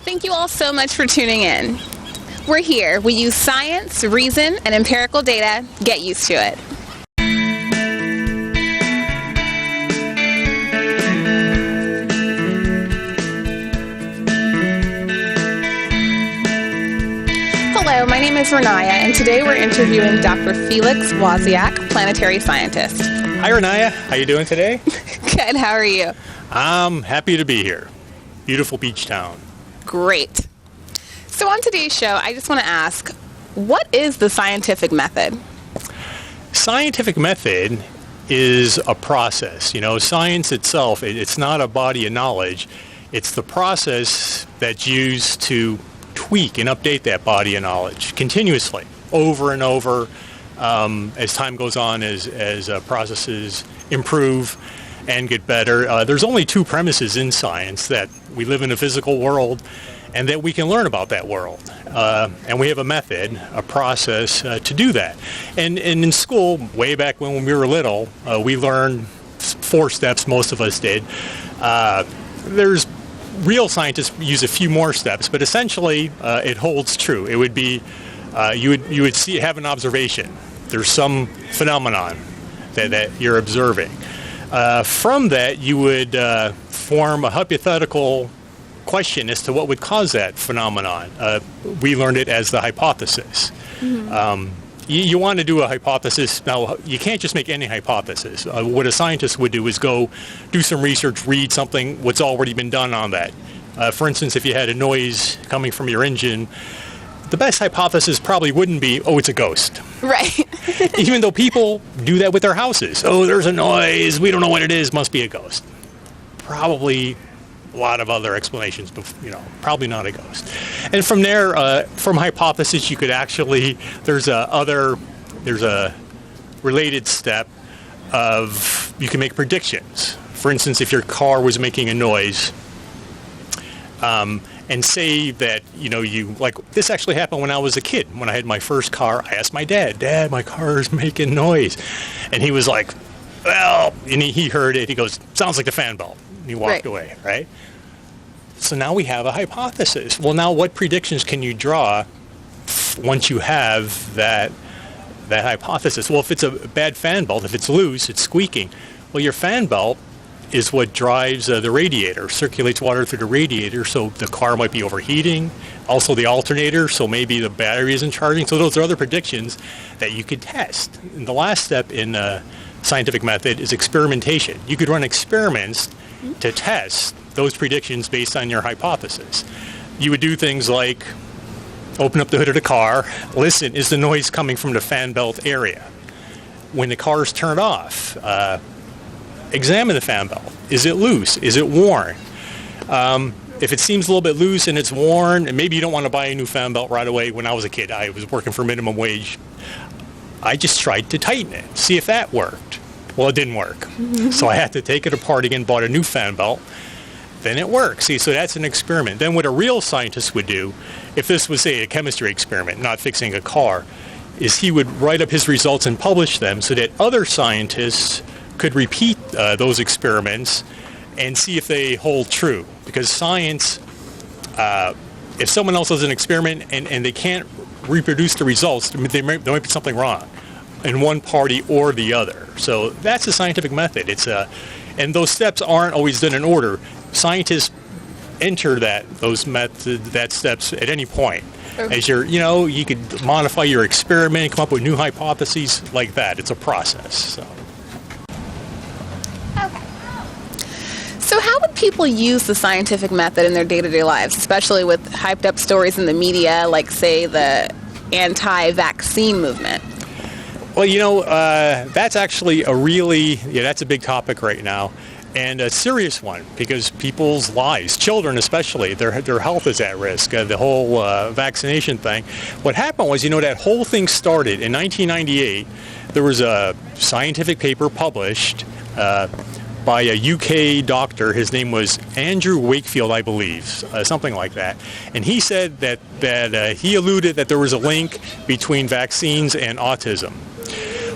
Thank you all so much for tuning in. We're here. We use science, reason, and empirical data. Get used to it. Hello, my name is Reniah, and today we're interviewing Dr. Felix Wozniak, planetary scientist. Hi, Reniah. How you doing today? Good. How are you? I'm happy to be here. Beautiful beach town. Great. So on today's show, I just want to ask, what is the scientific method? Scientific method is a process. You know, science itself, it's not a body of knowledge. It's the process that's used to tweak and update that body of knowledge continuously, over and over, as time goes on, as processes improve and get better. There's only two premises in science: that we live in a physical world and that we can learn about that world. And we have a method, a process to do that. And in school, way back when we were little, we learned 4 steps, most of us did. There's real scientists use a few more steps, but essentially it holds true. It would be, you would have an observation. There's some phenomenon that you're observing. From that, you would form a hypothetical question as to what would cause that phenomenon. We learned it as the hypothesis. Mm-hmm. You want to do a hypothesis. Now, you can't just make any hypothesis. What a scientist would do is go do some research, read something, what's already been done on that. For instance, if you had a noise coming from your engine, the best hypothesis probably wouldn't be, oh, it's a ghost. Right. Even though people do that with their houses. Oh, there's a noise. We don't know what it is. Must be a ghost. Probably a lot of other explanations, but probably not a ghost. And from there, from hypothesis, you could actually, there's a related step of, you can make predictions. For instance, if your car was making a noise, and say that, this actually happened when I was a kid. When I had my first car, I asked my Dad, my car is making noise. And he was like, well, and he heard it. He goes, sounds like the fan belt. And he walked away, right? So now we have a hypothesis. Well, now what predictions can you draw once you have that hypothesis? Well, if it's a bad fan belt, if it's loose, it's squeaking. Well, your fan belt is what drives the radiator, circulates water through the radiator, so the car might be overheating. Also the alternator, so maybe the battery isn't charging. So those are other predictions that you could test. And the last step in scientific method is experimentation. You could run experiments to test those predictions based on your hypothesis. You would do things like open up the hood of the car, listen, is the noise coming from the fan belt area? When the car is turned off, examine the fan belt. Is it loose? Is it worn? If it seems a little bit loose and it's worn, and maybe you don't want to buy a new fan belt right away. When I was a kid, I was working for minimum wage. I just tried to tighten it, see if that worked. Well, it didn't work. Mm-hmm. So I had to take it apart again, bought a new fan belt. Then it works. See, so that's an experiment. Then what a real scientist would do, if this was, say, a chemistry experiment, not fixing a car, is he would write up his results and publish them so that other scientists could repeat those experiments and see if they hold true. Because science, if someone else does an experiment and they can't reproduce the results, there might be something wrong in one party or the other. So that's the scientific method. And those steps aren't always done in order. Scientists enter that steps at any point. Okay. As you could modify your experiment, come up with new hypotheses like that. It's a process. So how would people use the scientific method in their day-to-day lives, especially with hyped up stories in the media, like, say, the anti-vaccine movement? Well, that's actually that's a big topic right now, and a serious one, because people's lives, children especially, their health is at risk. The whole vaccination thing. What happened was, that whole thing started in 1998. There was a scientific paper published by a UK doctor. His name was Andrew Wakefield, I believe, something like that. And he said that he alluded that there was a link between vaccines and autism.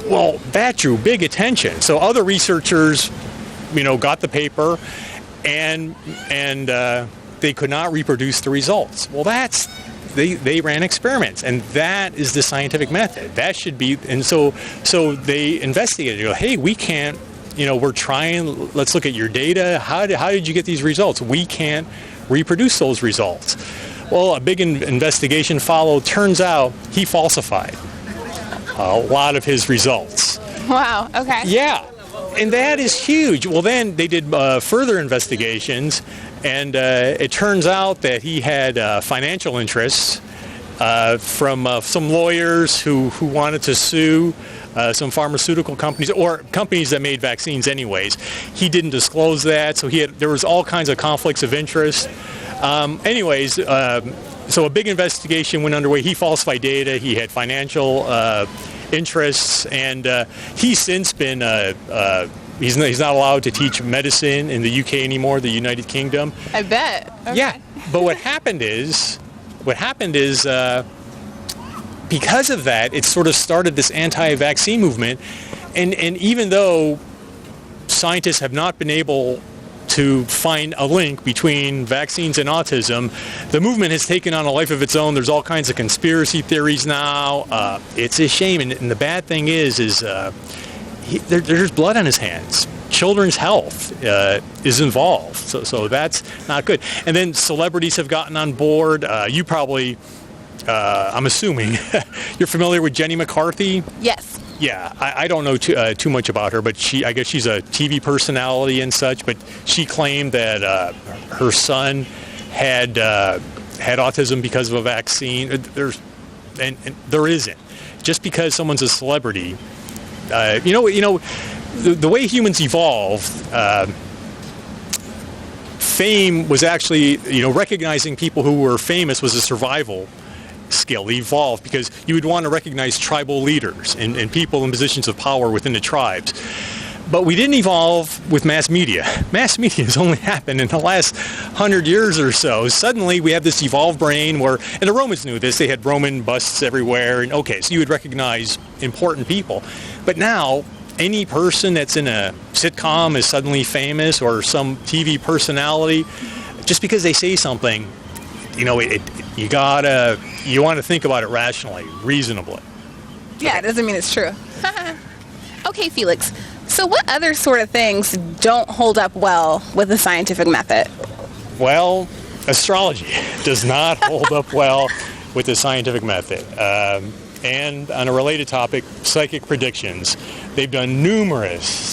Well, that drew big attention. So other researchers, got the paper and they could not reproduce the results. Well, they ran experiments, and that is the scientific method. That should be, and so they investigated. They go, hey, we can't, we're trying. Let's look at your data. How did you get these results? We can't reproduce those results. Well, a big investigation followed. Turns out he falsified a lot of his results. Wow. Okay. Yeah, and that is huge. Well, then they did further investigations, and it turns out that he had financial interests from some lawyers who wanted to sue some pharmaceutical companies or companies that made vaccines anyways. He didn't disclose that, so there was all kinds of conflicts of interest. So a big investigation went underway. He falsified data. He had financial interests, and he's since been he's not allowed to teach medicine in the UK anymore, the United Kingdom. I bet. Okay. Yeah, but what happened is because of that, it sort of started this anti-vaccine movement, and even though scientists have not been able to find a link between vaccines and autism, the movement has taken on a life of its own. There's all kinds of conspiracy theories now. It's a shame, and the bad thing is there's blood on his hands. Children's health is involved, so that's not good. And then celebrities have gotten on board. You probably, I'm assuming, you're familiar with Jenny McCarthy? Yes. Yeah, I don't know too much about her, but I guess she's a TV personality and such. But she claimed that her son had autism because of a vaccine. There isn't. Just because someone's a celebrity, the way humans evolved. Fame was actually, recognizing people who were famous was a survival skill. Evolved because you would want to recognize tribal leaders and people in positions of power within the tribes. But we didn't evolve with mass media. Mass media has only happened in the last 100 years or so. Suddenly we have this evolved brain where, and the Romans knew this, they had Roman busts everywhere, and okay, so you would recognize important people. But now, any person that's in a sitcom is suddenly famous, or some TV personality, just because they say something, you want to think about it rationally, reasonably. Yeah, it doesn't mean it's true. Okay, Felix. So what other sort of things don't hold up well with the scientific method? Well, astrology does not hold up well with the scientific method. And on a related topic, psychic predictions. They've done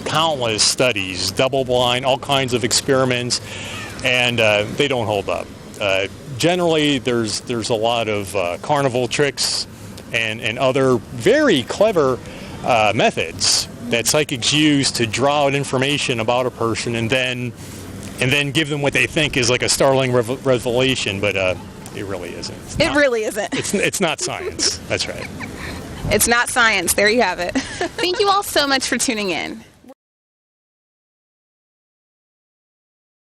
countless studies, double-blind, all kinds of experiments, and they don't hold up. Generally, there's a lot of carnival tricks and other very clever methods that psychics use to draw out information about a person and then give them what they think is like a startling revelation, but it really isn't. It really isn't. It's not science. That's right. It's not science. There you have it. Thank you all so much for tuning in.